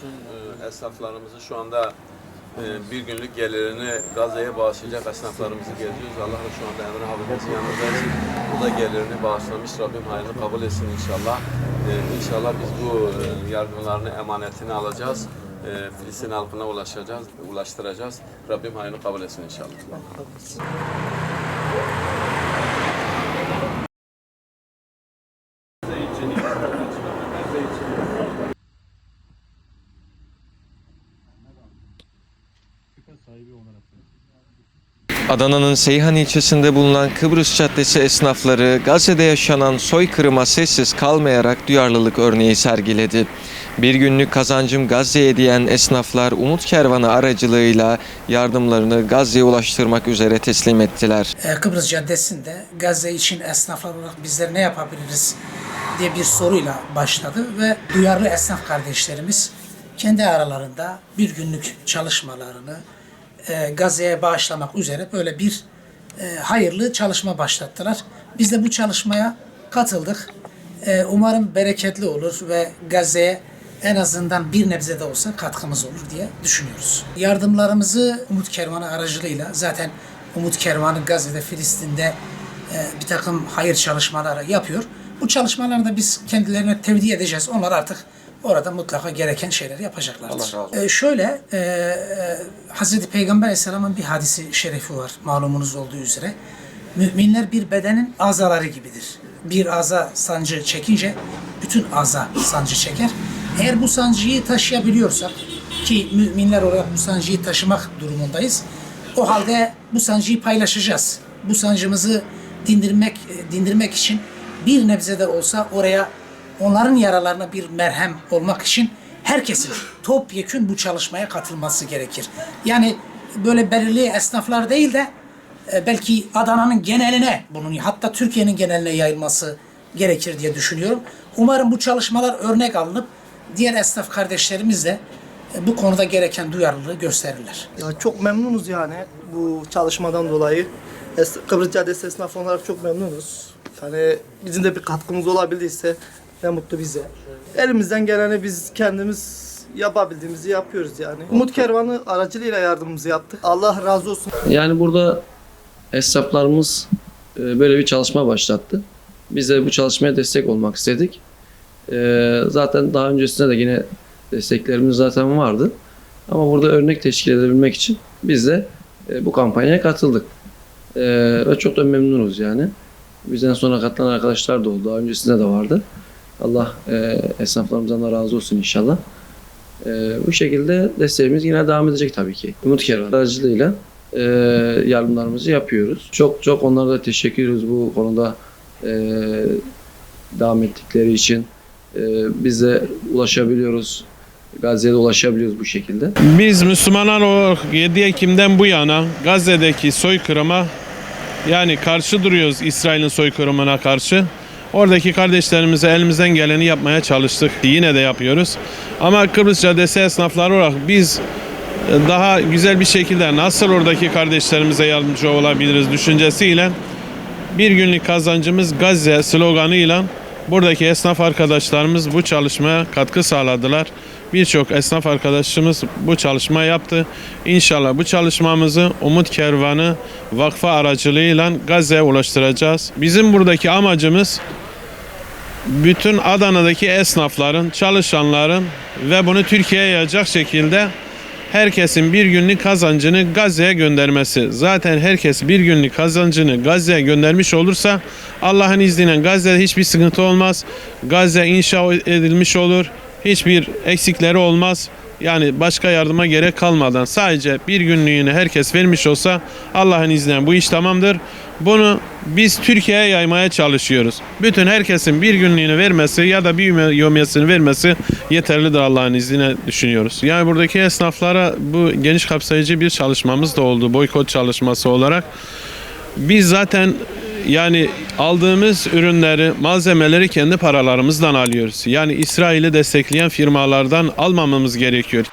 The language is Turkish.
bütün esnaflarımızı şu anda bir günlük gelirini Gazze'ye bağışlayacak esnaflarımızı geziyoruz. Allah da şu anda Emre abimizin yanındayız. Bu da gelirini bağışlamış. Rabbim hayrını kabul etsin inşallah. İnşallah biz bu yardımlarını, emanetini alacağız. Filistin halkına ulaştıracağız. Rabbim hayrını kabul etsin inşallah. Adana'nın Seyhan ilçesinde bulunan Kıbrıs Caddesi esnafları Gazze'de yaşanan soykırıma sessiz kalmayarak duyarlılık örneği sergiledi. Bir günlük kazancım Gazze'ye diyen esnaflar Umut Kervanı aracılığıyla yardımlarını Gazze'ye ulaştırmak üzere teslim ettiler. Kıbrıs Caddesi'nde Gazze için esnaflar olarak bizler ne yapabiliriz diye bir soruyla başladı ve duyarlı esnaf kardeşlerimiz kendi aralarında bir günlük çalışmalarını Gazze'ye bağışlamak üzere böyle bir hayırlı çalışma başlattılar. Biz de bu çalışmaya katıldık. Umarım bereketli olur ve Gazze'ye en azından bir nebze de olsa katkımız olur diye düşünüyoruz. Yardımlarımızı Umut Kervanı aracılığıyla, zaten Umut Kervanı Gazze'de, Filistin'de bir takım hayır çalışmaları yapıyor. Bu çalışmaları da biz kendilerine tevdi edeceğiz. Onlar artık orada mutlaka gereken şeyleri yapacaklardır. Hazreti Peygamber Aleyhisselam'ın bir hadisi şerifi var malumunuz olduğu üzere. Müminler bir bedenin azaları gibidir. Bir aza sancı çekince bütün aza sancı çeker. Eğer bu sancıyı taşıyabiliyorsak, ki müminler olarak bu sancıyı taşımak durumundayız, o halde bu sancıyı paylaşacağız. Bu sancımızı dindirmek için bir nebze de olsa oraya, onların yaralarına bir merhem olmak için herkesin topyekün bu çalışmaya katılması gerekir. Yani böyle belirli esnaflar değil de belki Adana'nın geneline, bunun hatta Türkiye'nin geneline yayılması gerekir diye düşünüyorum. Umarım bu çalışmalar örnek alınıp diğer esnaf kardeşlerimiz de bu konuda gereken duyarlılığı gösterirler. Ya çok memnunuz yani bu çalışmadan dolayı. Kıbrıs Caddesi esnafı olarak çok memnunuz. Yani bizim de bir katkımız olabildiyse ne mutlu bize. Elimizden geleni biz kendimiz yapabildiğimizi yapıyoruz yani. Umut Kervanı aracılığıyla yardımımızı yaptık. Allah razı olsun. Yani burada esnaflarımız böyle bir çalışma başlattı. Biz de bu çalışmaya destek olmak istedik. Zaten daha öncesinde de yine desteklerimiz zaten vardı. Ama burada örnek teşkil edebilmek için biz de bu kampanyaya katıldık. Ve çok da memnunuz yani. Bizden sonra katılan arkadaşlar da oldu. Daha öncesinde de vardı. Allah esnaflarımızdan da razı olsun inşallah. Bu şekilde desteğimiz yine devam edecek tabii ki. Umut Kervan aracılığıyla yardımlarımızı yapıyoruz. Çok onlara da teşekkür ediyoruz bu konuda devam ettikleri için. Biz de ulaşabiliyoruz. Gazze'de ulaşabiliyoruz bu şekilde. Biz Müslümanlar olarak 7 Ekim'den bu yana Gazze'deki soykırıma yani karşı duruyoruz, İsrail'in soykırımına karşı. Oradaki kardeşlerimize elimizden geleni yapmaya çalıştık. Yine de yapıyoruz. Ama Kıbrıs Caddesi esnafları olarak biz daha güzel bir şekilde nasıl oradaki kardeşlerimize yardımcı olabiliriz düşüncesiyle bir günlük kazancımız Gazze sloganıyla buradaki esnaf arkadaşlarımız bu çalışmaya katkı sağladılar. Birçok esnaf arkadaşımız bu çalışma yaptı. İnşallah bu çalışmamızı Umut Kervanı Vakfı aracılığıyla Gazze'ye ulaştıracağız. Bizim buradaki amacımız bütün Adana'daki esnafların, çalışanların ve bunu Türkiye'ye yayacak şekilde herkesin bir günlük kazancını Gazze'ye göndermesi. Zaten herkes bir günlük kazancını Gazze'ye göndermiş olursa Allah'ın izniyle Gazze'de hiçbir sıkıntı olmaz. Gazze inşa edilmiş olur. Hiçbir eksikleri olmaz. Yani başka yardıma gerek kalmadan sadece bir günlüğünü herkes vermiş olsa Allah'ın izniyle bu iş tamamdır. Bunu biz Türkiye'ye yaymaya çalışıyoruz. Bütün herkesin bir günlüğünü vermesi ya da bir yevmiyesini vermesi yeterlidir Allah'ın izniyle düşünüyoruz. Yani buradaki esnaflara bu geniş kapsayıcı bir çalışmamız da oldu. Boykot çalışması olarak. Biz zaten yani aldığımız ürünleri, malzemeleri kendi paralarımızdan alıyoruz. Yani İsrail'i destekleyen firmalardan almamamız gerekiyor.